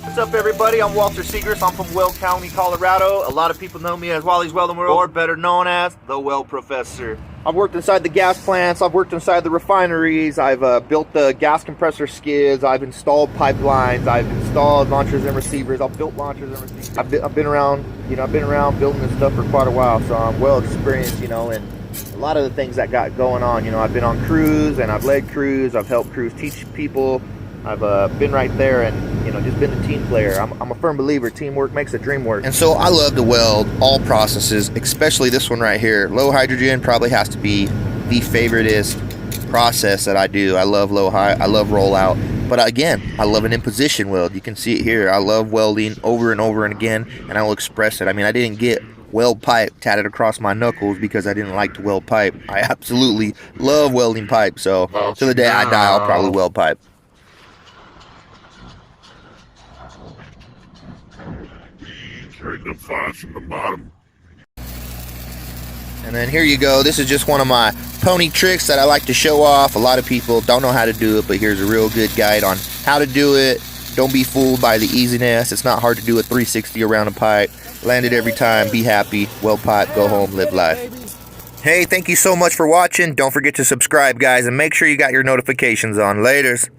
What's up, everybody? I'm Walter Seegrist. I'm from Weld County, Colorado. A lot of people know me as Wally's Welding World, or better known as the Weld Professor. I've worked inside the gas plants. I've worked inside the refineries. I've built the gas compressor skids. I've installed pipelines. I've installed launchers and receivers. I've built launchers and receivers. I've been around, building this stuff for quite a while. So I'm well experienced, in a lot of the things that got going on. I've been on crews and I've led crews. I've helped crews teach people. I've been right there and just been a team player. I'm a firm believer teamwork makes a dream work. And so I love to weld all processes, especially this one right here. Low hydrogen probably has to be the favoriteest process that I do. I love I love rollout, but again, I love an imposition weld. You can see it here. I love welding over and over and again, and I will express it. I mean, I didn't get weld pipe tatted across my knuckles because I didn't like to weld pipe. I absolutely love welding pipe, so till the day I die, I'll probably weld pipe. Carry the fire from the bottom. And then here you go. This is just one of my pony tricks that I like to show off. A lot of people don't know how to do it, but here's a real good guide on how to do it. Don't be fooled by the easiness. It's not hard to do a 360 around a pipe. Land it every time. Be happy. Weld pipe. Go home. Live life. Hey, thank you so much for watching. Don't forget to subscribe, guys, and make sure you got your notifications on. Laters.